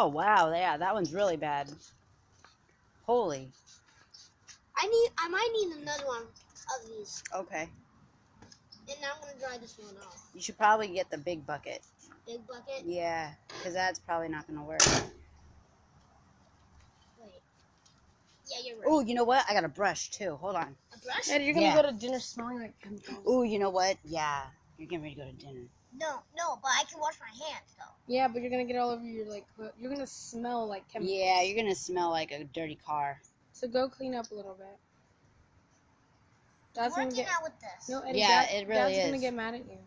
Oh, wow. Yeah, that one's really bad. Holy. I might need another one of these. Okay. And now I'm going to dry this one off. You should probably get the big bucket. Big bucket? Yeah, because that's probably not going to work. Wait. Yeah, you're right. Oh, you know what? I got a brush, too. Hold on. A brush? Ed, you're going to go to dinner smelling like chemicals. Oh, you know what? Yeah. You're getting ready to go to dinner. No, but I can wash my hands, though. Yeah, but you're going to get all over your, like, you're going to smell like chemicals. Yeah, you're going to smell like a dirty car. So go clean up a little bit. Dad's Working gonna get, out with this. no, Eddie, Yeah, it really Dad's is. going to get mad at you.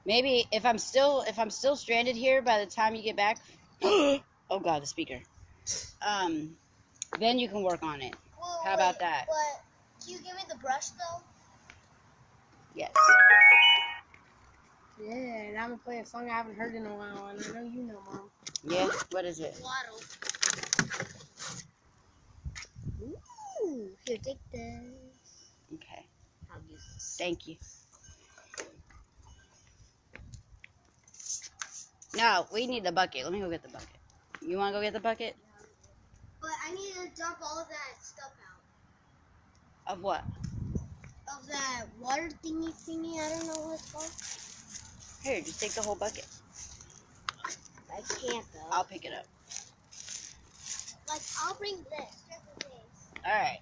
Maybe if I'm still stranded here by the time you get back. Oh God, the speaker. Then you can work on it. Well, How about that? But can you give me the brush though? Yes. Yeah, and I'm going to play a song I haven't heard in a while, and I know you know, Mom. Yeah. What is it? Waddle. Ooh, here, take this. Okay. I'll use this. Thank you. No, we need the bucket. Let me go get the bucket. You want to go get the bucket? But I need to dump all of that stuff out. Of what? Of that water thingy. I don't know what it's called. Here, just take the whole bucket. I can't though. I'll pick it up. Like I'll bring this just in case. All right.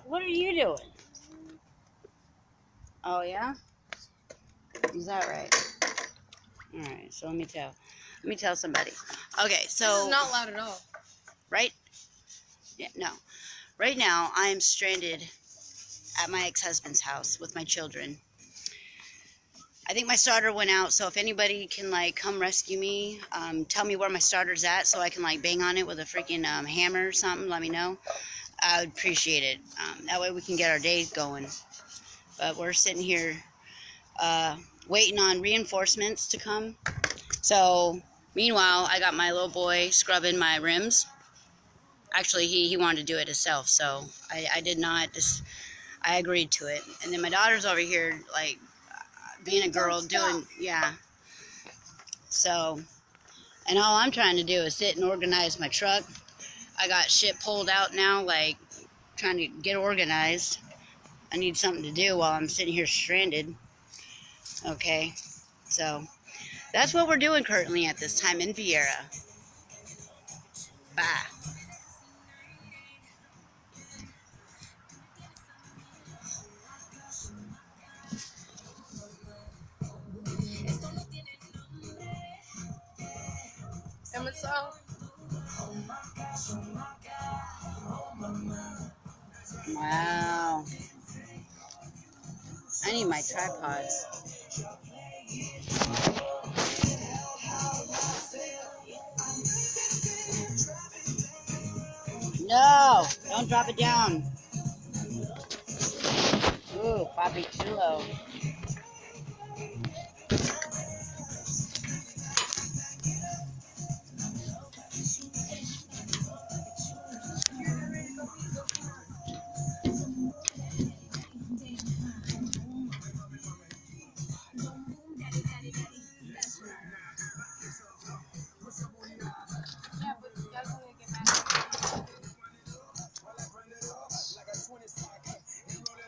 What are you doing? Oh yeah? Is that right? All right. So let me tell somebody. Okay. So This is not loud at all. right? Yeah. No. Right now I am stranded at my ex-husband's house with my children. I think my starter went out, so if anybody can like come rescue me, tell me where my starter's at so I can like bang on it with a freaking hammer or something, let me know. I would appreciate it. That way we can get our days going. But we're sitting here waiting on reinforcements to come. So meanwhile, I got my little boy scrubbing my rims. Actually, he wanted to do it himself, so I did not. I agreed to it. And then my daughter's over here like being a girl doing, yeah. So, and all I'm trying to do is sit and organize my truck. I got shit pulled out now, like trying to get organized. I need something to do while I'm sitting here stranded. Okay, so that's what we're doing currently at this time in Viera. Bye. Emmett song. Wow. I need my tripods. No, don't drop it down. Ooh, Papi Chulo.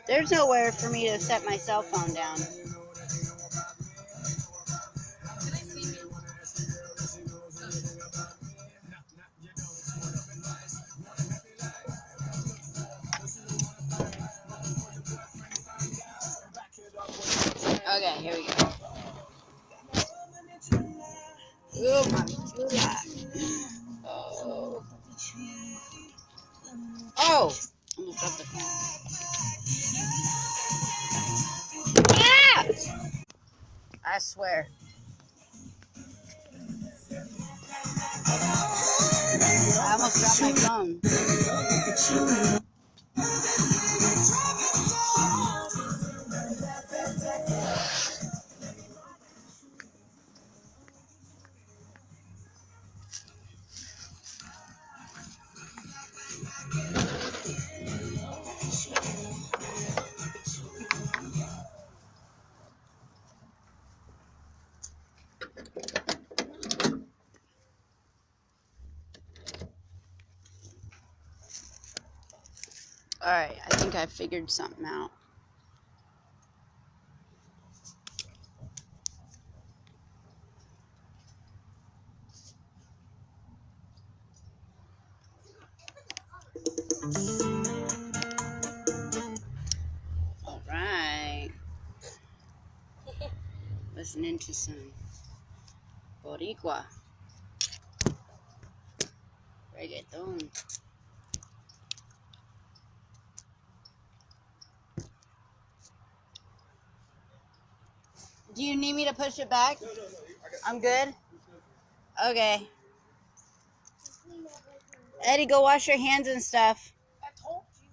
There's nowhere for me to set my cell phone down. Okay, here we go. Ooh, Mommy Chula. Oh. Oh! Almost dropped the phone. Ah! I swear. I almost dropped my phone. Alright, I think I figured something out. Alright. Listening to some Boricua. Reggaeton. Do you need me to push it back? No. I'm good? Okay. Eddie, go wash your hands and stuff. I told you.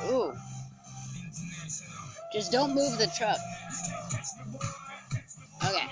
Ooh. Just don't move the truck. Okay.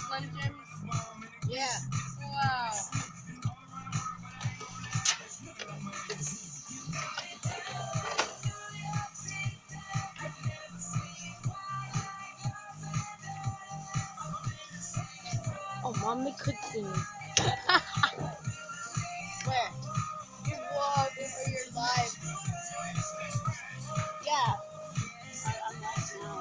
Slim Jims? Yeah. Wow. Oh, Mom, they could sing. Where? Your vlog or your live. Yeah. I'm live now.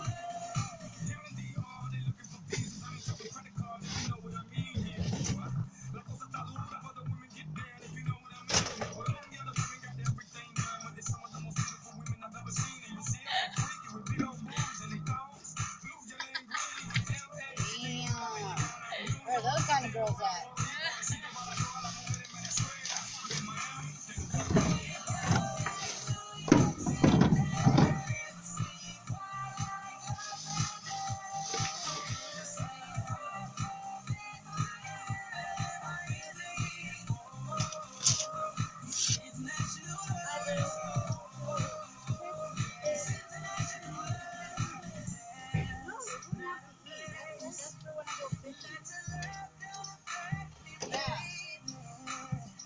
Damn. Where are those kind of girls at?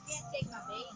Can't take my bait.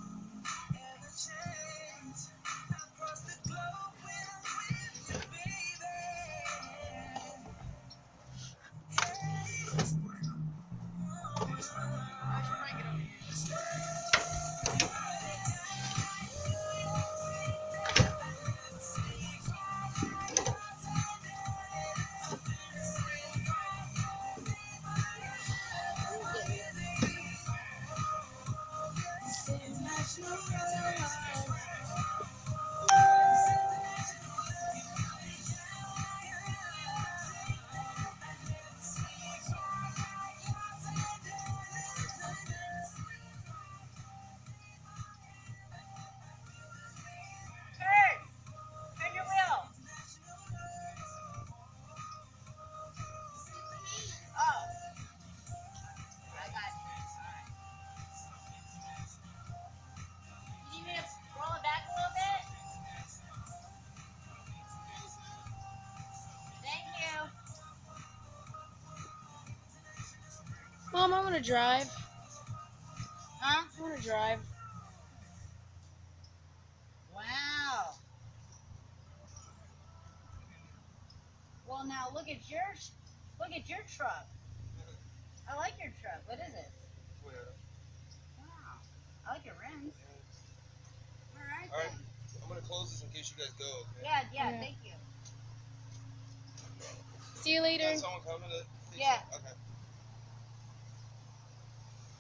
Mom, I want to drive. Huh? I want to drive. Wow. Well, now look at your truck. I like your truck. What is it? Wow. I like your rims. close this in case you guys go. Okay? Yeah, Yeah. thank you. See you later. Got someone coming to fix Yeah. it? Okay.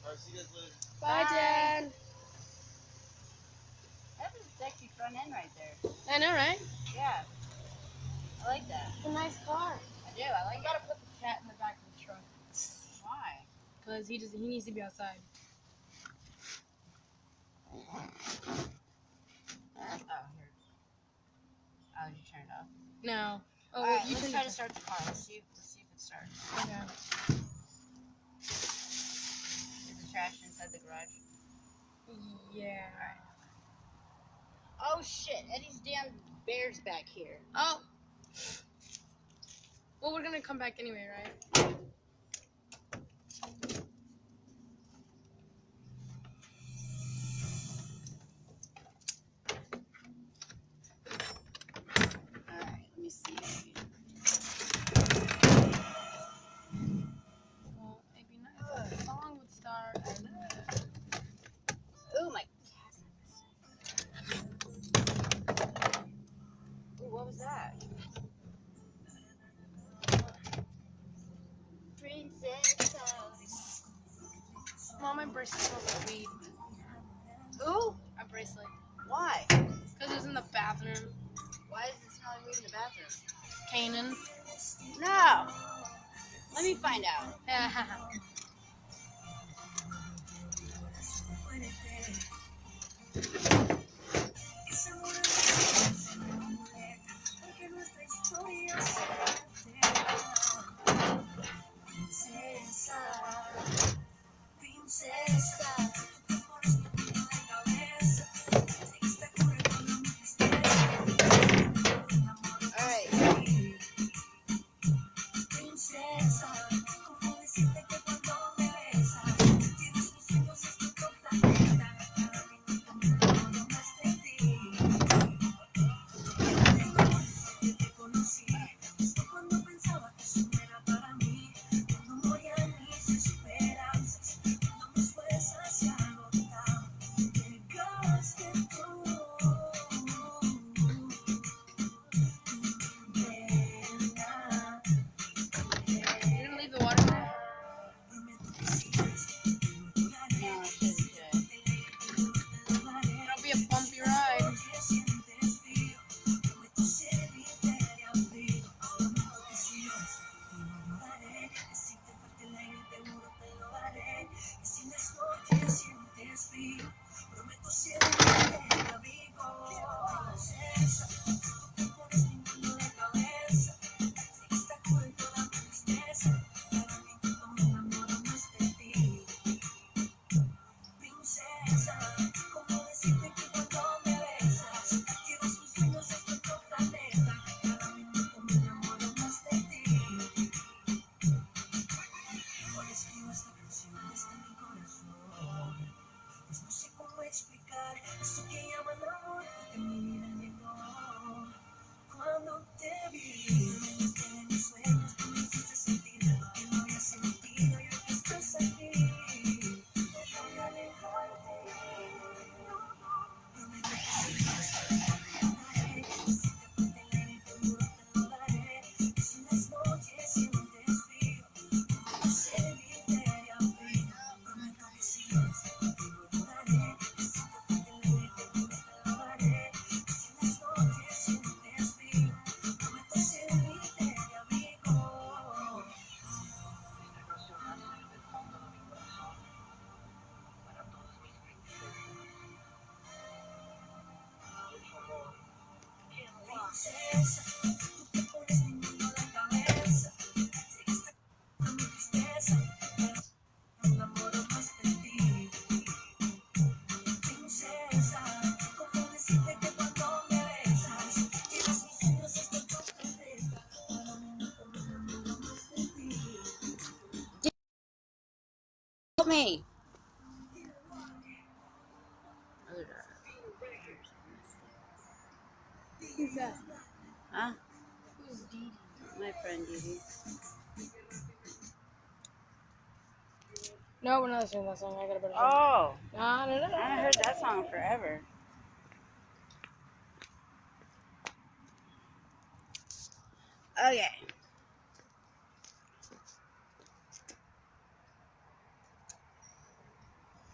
Alright, see you guys later. Bye, Dad. That's a sexy front end right there. I know, right? Yeah. I like that. It's a nice car. I do. I like I gotta put the cat in the back of the truck it. Why? because he needs to be outside. Oh, here. Oh, did you turn it off? No. Oh, All right, you let's can try to start the car. Let's see if it starts. Okay. Is the trash inside the garage? Yeah. Oh shit! Eddie's damn bear's back here. Oh. Well, we're gonna come back anyway, right? All right, let me see. Well, it'd be nice if the song would start. Ooh, my. Ooh, what was that? Princess. Mom, my bracelet smells like weed. Ooh, A bracelet. why? Because it was in the bathroom. Why is it smelling weed in the bathroom? Kanan. No. Let me find out. All right. You're gonna leave the water there? No, I shouldn't do it. It'll be a bumpy ride. Help me. Who's that? Huh? Who's Dee Dee? My friend Dee. No, we're not listening to that song. I got a better song. Oh, No. I haven't heard that song forever. Okay.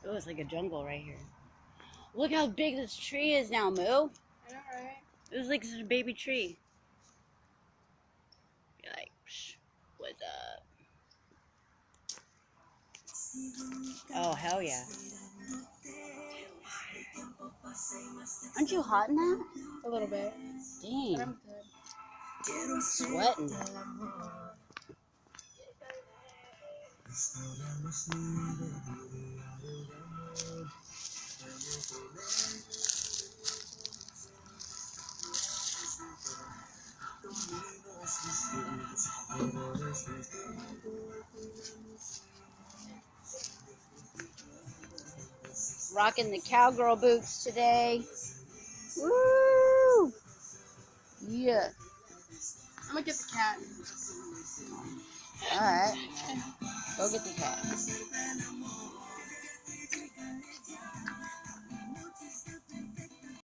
Oh, it's like a jungle right here. Look how big this tree is now, Moo. I know, right? It was like such a baby tree. You're like, psh, what's up? Oh, hell yeah. Aren't you hot in that? A little bit. But Dang. I'm good. Sweating. Rocking the cowgirl boots today. Woo! Yeah. I'm gonna get the cat. Alright. Go get the cat.